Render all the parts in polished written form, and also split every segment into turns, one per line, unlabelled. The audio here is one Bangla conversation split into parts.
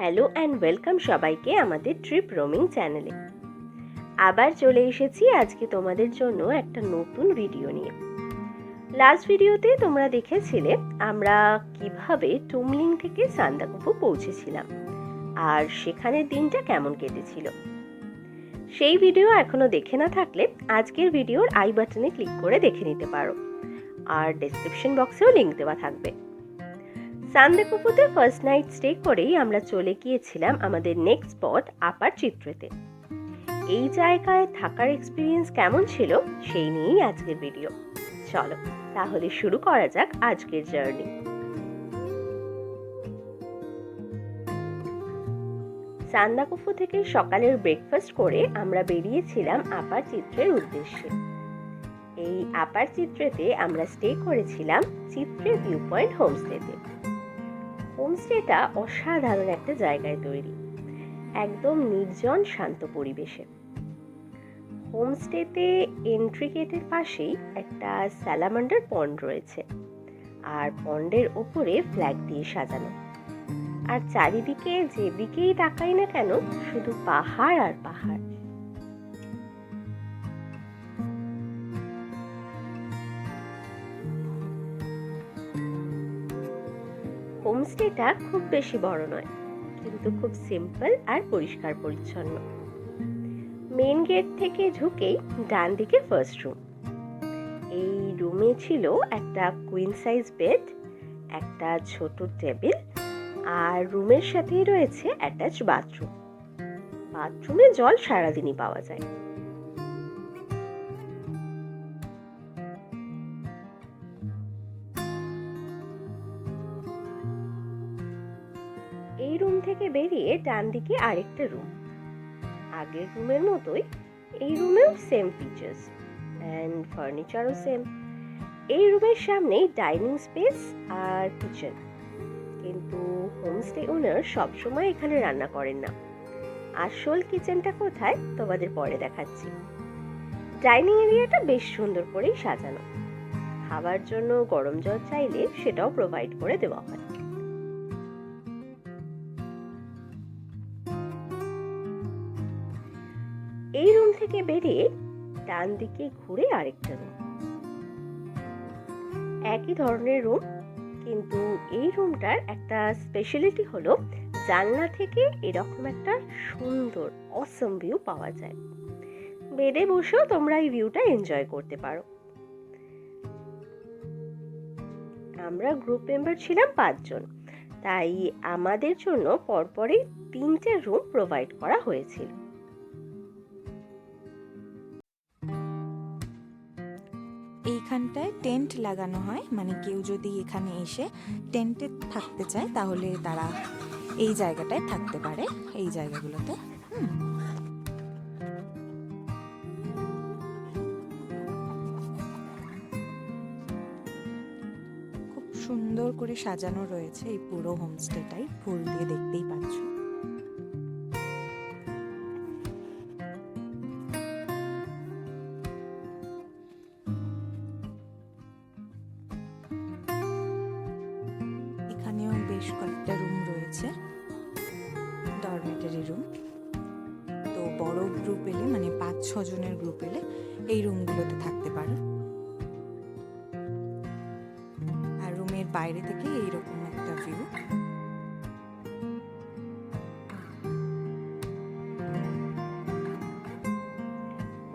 হ্যালো অ্যান্ড ওয়েলকাম সবাইকে আমাদের ট্রিপ রোমিং চ্যানেলে। আবার চলে এসেছি আজকে তোমাদের জন্য একটা নতুন ভিডিও নিয়ে। লাস্ট ভিডিওতে তোমরা দেখেছিলে আমরা কিভাবে টুমলিং থেকে সান্দাকফু পৌঁছেছিলাম আর সেখানের দিনটা কেমন কেটেছিল। সেই ভিডিও এখনো দেখে না থাকলে আজকের ভিডিওর আই বাটনে ক্লিক করে দেখে নিতে পারো, আর ডেসক্রিপশন বক্সেও লিংক দেওয়া থাকবে। সান্দাকফুতে ফার্স্ট নাইট স্টে করেই আমরা চলে গিয়েছিলাম আমাদের নেক্সট স্পট আপার চিত্রেতে। এই জায়গায় থাকার এক্সপিরিয়েন্স কেমন ছিল সেই নিয়েই আজকের ভিডিও। চলো তাহলে শুরু করা যাক আজকের জার্নি। সান্দাকফু থেকে সকালের ব্রেকফাস্ট করে আমরা বেরিয়েছিলাম আপার চিত্রের উদ্দেশ্যে। এই আপার চিত্রেতে আমরা স্টে করেছিলাম চিত্রে ভিউ পয়েন্ট হোমস্টেতে। হোমস্টেটা অসাধারণ একটা জায়গায় তৈরি, একদম নির্জন শান্ত পরিবেশে। হোমস্টেতে এন্ট্রি গেটের পাশেই একটা স্যালামান্ডার পন্ড রয়েছে, আর পন্ডের ওপরে ফ্ল্যাগ দিয়ে সাজানো। আর চারিদিকে যেদিকেই তাকাই না কেন শুধু পাহাড় আর পাহাড়। হোমস্টেটা খুব বেশি বড় নয়, কিন্তু খুব সিম্পল আর পরিষ্কার পরিচ্ছন্ন। মেন গেট থেকে ঢুকেই ডান দিকে ফার্স্ট রুম। এই রুমে ছিল একটা কুইন সাইজ বেড, একটা ছোট টেবিল, আর রুমের সাথেই রয়েছে অ্যাটাচ বাথরুম। বাথরুমে জল সারাদিনই পাওয়া যায়। এই রুম থেকে বেরিয়ে ডান দিকে আরেকটা রুম। আগের রুমের মতোই এই রুমেও সেম ফিচার্স এন্ড ফার্নিচারও সেম। এই রুমের সামনেই ডাইনিং স্পেস আর কিচেন, কিন্তু হোমস্টে ওনার সবসময় এখানে রান্না করেন না। আসল কিচেনটা কোথায় তোমাদের পরে দেখাচ্ছি। ডাইনিং এরিয়াটা বেশ সুন্দর করেই সাজানো। খাবার জন্য গরম জল চাইলে সেটাও প্রোভাইড করে দেওয়া হয়। এই রুম থেকে বেরিয়ে ডান দিকে ঘুরে আরেকটা রুম। একই ধরনের রুম, কিন্তু এই রুমটার একটা স্পেশালিটি হলো জানলা থেকে এরকম একটা সুন্দর অসম ভিউ পাওয়া যায়। বেডে বসেও তোমরা এই ভিউটা এনজয় করতে পারো। আমরা গ্রুপ মেম্বার ছিলাম 5 জন, তাই আমাদের জন্য পরপরই 3টে রুম প্রোভাইড করা হয়েছিল।
এইখানটায় টেন্ট লাগানো হয়, মানে কেউ যদি এখানে এসে টেন্টে থাকতে চায় তাহলে তারা এই জায়গাটায় থাকতে পারে, এই জায়গাগুলোতে। খুব সুন্দর করে সাজানো রয়েছে এই পুরো হোমস্টেটাই, ফুল দিয়ে দেখতেই পাচ্ছ। এখানেও বেশ কয়েকটা রুম রয়েছে, ডরমেটরি রুম। তো বড় গ্রুপ এলে, মানে 5-6 জনের গ্রুপ এলে এই রুমগুলোতে থাকতে পারো। আর রুমের বাইরে থেকে এইরকম একটা ভিউ।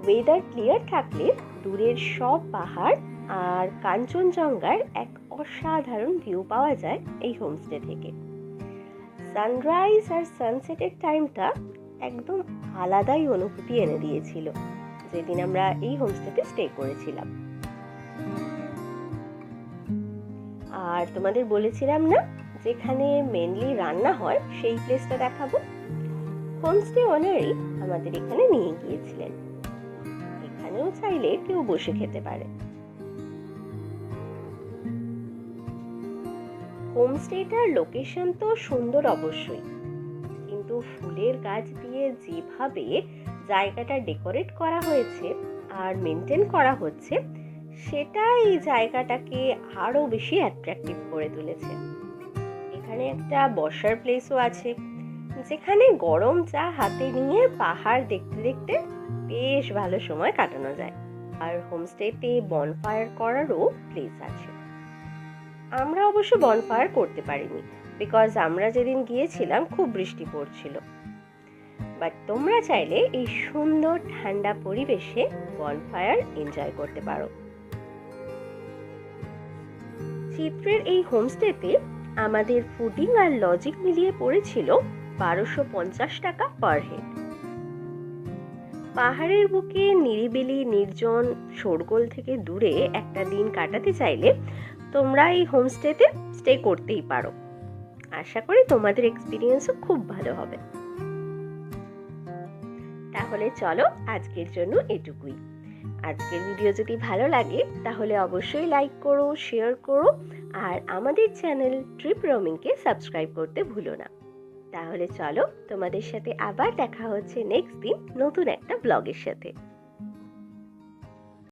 ওয়েদার ক্লিয়ার থাকলে দূরের সব পাহাড় আর কাঞ্চনজঙ্ঘার এক অসাধারণ ভিউ পাওয়া যায় এই হোমস্টে থেকে। সানরাইজ আর সানসেটের টাইমটা একদম আলাদাই অনুভূতি এনে দিয়েছিল যেদিন আমরা এই হোমস্টেতে স্টে করেছিলাম। আর তোমাদের বলেছিলাম না যেখানে মেনলি রান্না হয় সেই প্লেসটা দেখাবো। হোমস্টে ওনারই আমাদের এখানে নিয়ে গিয়েছিলেন। এখানেও চাইলে কেউ বসে খেতে পারে। হোমস্টেটার লোকেশন তো সুন্দর অবশ্যই, কিন্তু ফুলের গাছ দিয়ে যেভাবে জায়গাটা ডেকোরেট করা হয়েছে আর মেনটেন করা হচ্ছে, সেটা এই জায়গাটাকে আরো বেশি অ্যাট্রাকটিভ করে তুলেছে। এখানে একটা বসার প্লেসও আছে, যেখানে গরম চা হাতে নিয়ে পাহাড় দেখতে দেখতে বেশ ভালো সময় কাটানো যায়। আর হোমস্টেতে বনফায়ার করারও প্লেস আছে। আমরা অবশ্য বনফায়ার করতে পারিনি, বিকজ আমরা যেদিন গিয়েছিলাম খুব বৃষ্টি পড়ছিল। বাট তোমরা চাইলে এই সুন্দর ঠান্ডা পরিবেশে বনফায়ার এনজয় করতে পারো। চিত্রের এই হোমস্টেতে আমাদের ফুডিং আর লজিং মিলিয়ে পড়েছিল 1250 টাকা পার হেড। পাহাড়ের বুকে নিরিবিলি নির্জন শোরগোল থেকে দূরে একটা দিন কাটাতে চাইলে তোমরা এই হোমস্টেতে স্টে করতেই পারো। আশা করি তোমাদের এক্সপিরিয়েন্সও খুব ভালো হবে। তাহলে চলো আজকের জন্য এটুকুই। আজকের ভিডিও যদি ভালো লাগে তাহলে অবশ্যই লাইক করো, শেয়ার করো, আর আমাদের চ্যানেল ট্রিপ রোমিংকে সাবস্ক্রাইব করতে ভুলো না। তাহলে চলো, তোমাদের সাথে আবার দেখা হচ্ছে নেক্সট দিন নতুন একটা ব্লগের সাথে।